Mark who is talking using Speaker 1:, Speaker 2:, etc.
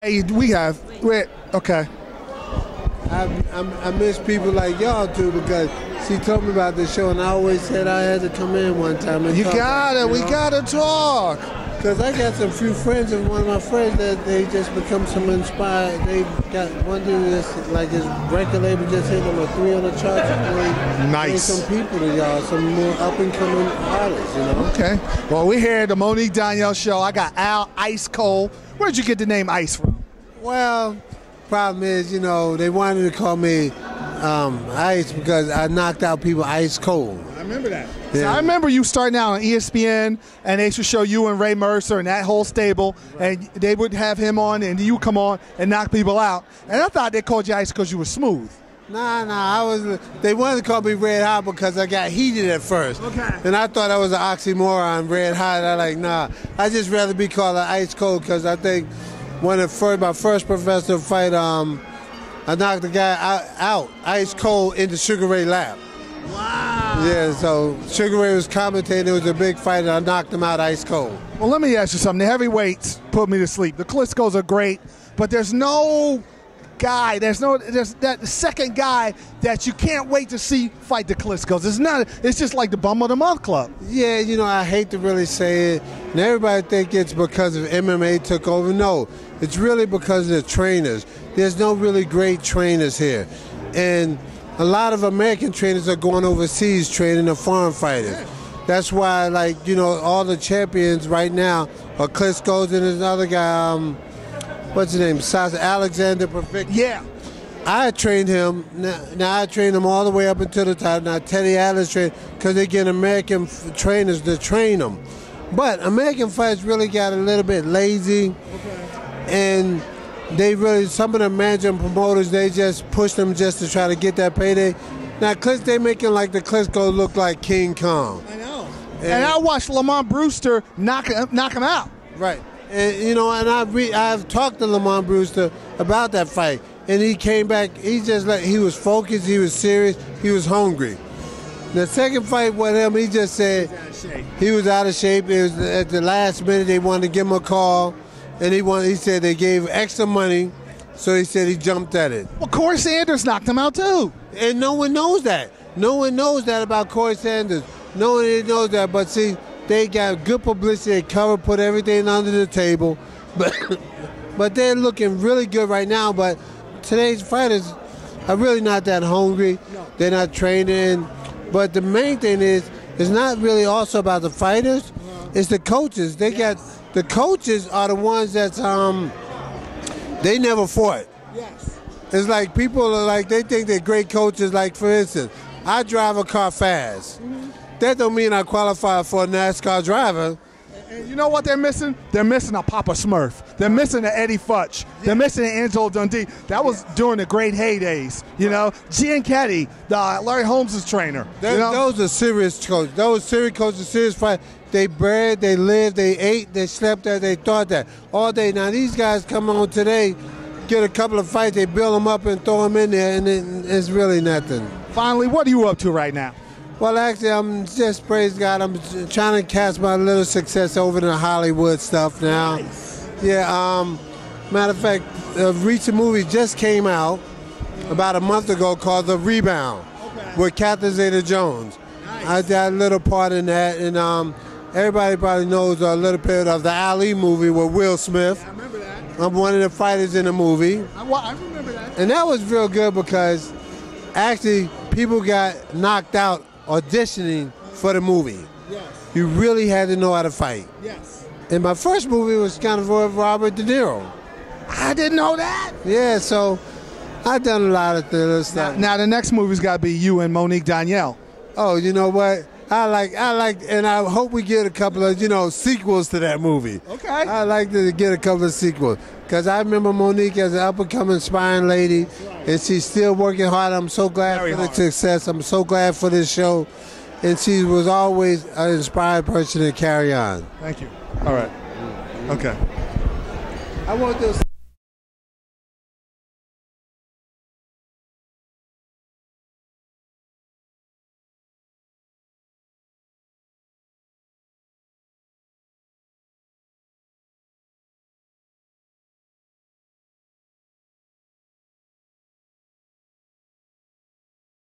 Speaker 1: Hey, okay.
Speaker 2: I miss people like y'all too because she told me about this show and I always said I had to come in one time and
Speaker 1: we gotta talk.
Speaker 2: Because I got some few friends and one of my friends that they just become some inspired. They got one dude that's like his record label just hit him a 3 on the charts.
Speaker 1: Nice.
Speaker 2: Some people to y'all, some more up and coming artists, you know.
Speaker 1: Okay. Well, we're here at the Monique Donyale Show. I got Al Ice Cole. Where'd you get the name Ice from?
Speaker 2: Well, problem is, you know, they wanted to call me Ice because I knocked out people ice cold.
Speaker 1: I remember that.
Speaker 2: Yeah.
Speaker 1: So I remember you starting out on ESPN, and they used to show you and Ray Mercer and that whole stable, and they would have him on, and you come on and knock people out. And I thought they called you Ice because you were smooth.
Speaker 2: Nah. They wanted to call me Red Hot because I got heated at first.
Speaker 1: Okay.
Speaker 2: And I thought that was an oxymoron, Red Hot. I like, nah. I just rather be called an Ice Cold because I think my first professional fight, I knocked the guy out ice cold in the Sugar Ray lap.
Speaker 1: Wow.
Speaker 2: Yeah, so Sugar Ray was commentating. It was a big fight, and I knocked him out ice cold.
Speaker 1: Well, let me ask you something. The heavyweights put me to sleep. The Klitschos are great, but there's no guy, there's that second guy that you can't wait to see fight the Klitschos. It's just like the bum of the month club.
Speaker 2: Yeah, you know, I hate to really say it, and everybody think it's because of MMA took over. No, it's really because of the trainers. There's no really great trainers here, and a lot of American trainers are going overseas training the foreign fighters. Yeah. That's why, like, you know, all the champions right now are Klitschos and there's another guy, what's his name? Alexander Perfect.
Speaker 1: Yeah.
Speaker 2: I trained him. Now I trained him all the way up until the top. Now Teddy Atlas trained because they get American trainers to train them. But American fighters really got a little bit lazy. Okay. And they really, some of the managers and promoters, they just push them just to try to get that payday. Now, they making like the Klitschko look like King Kong.
Speaker 1: I know. And I watched Lamont Brewster knock him out.
Speaker 2: Right. And, you know, and I've talked to Lamont Brewster about that fight. And he came back, he was focused, he was serious, he was hungry. The second fight with him, he just said he was out of shape. It was at the last minute they wanted to give him a call. And he said they gave extra money, so he said he jumped at it.
Speaker 1: Well, Corey Sanders knocked him out too.
Speaker 2: And no one knows that. No one knows that about Corey Sanders. No one knows that. But see, they got good publicity. They put everything under the table. But they're looking really good right now. But today's fighters are really not that hungry. No. They're not training. But the main thing is, it's not really also about the fighters. It's the coaches. They got... The coaches are the ones that they never fought.
Speaker 1: Yes.
Speaker 2: It's like people are like, they think they're great coaches. Like, for instance, I drive a car fast. Mm-hmm. That don't mean I qualify for a NASCAR driver.
Speaker 1: And you know what they're missing? They're missing a Papa Smurf. They're missing an Eddie Futch. Yeah. They're missing an Angelo Dundee. That was during the great heydays. You know, Gianchetti, Larry Holmes' trainer.
Speaker 2: Those are serious coaches. Those serious coaches, serious fight. They bred, they lived, they ate, they slept there, they thought that all day. Now these guys come on today, get a couple of fights, they build them up and throw them in there, and it's really nothing.
Speaker 1: Finally, what are you up to right now?
Speaker 2: Well, actually, I'm just, praise God, I'm trying to catch my little success over the Hollywood stuff now.
Speaker 1: Nice.
Speaker 2: Yeah, matter of fact, a recent movie just came out about a month ago called The Rebound, with Catherine Zeta-Jones. Nice. I did a little part in that, and everybody probably knows a little bit of the Ali movie with Will Smith.
Speaker 1: Yeah, I remember that.
Speaker 2: I'm one of the fighters in the movie.
Speaker 1: I remember that.
Speaker 2: And that was real good because actually people got knocked out auditioning for the movie.
Speaker 1: Yes.
Speaker 2: You really had to know how to fight.
Speaker 1: Yes.
Speaker 2: And my first movie was kind of with Robert De Niro.
Speaker 1: I didn't know that.
Speaker 2: Yeah, so I've done a lot of thriller stuff.
Speaker 1: Now the next movie's got to be you and Monique Donyale.
Speaker 2: Oh, you know what? I like, and I hope we get a couple of, sequels to that movie.
Speaker 1: Okay.
Speaker 2: I like to get a couple of sequels because I remember Monique as an up-and-coming inspiring lady, and she's still working hard. I'm so glad for the success. I'm so glad for this show, and she was always an inspired person to carry on.
Speaker 1: Thank you. All right. Okay.
Speaker 2: I want this.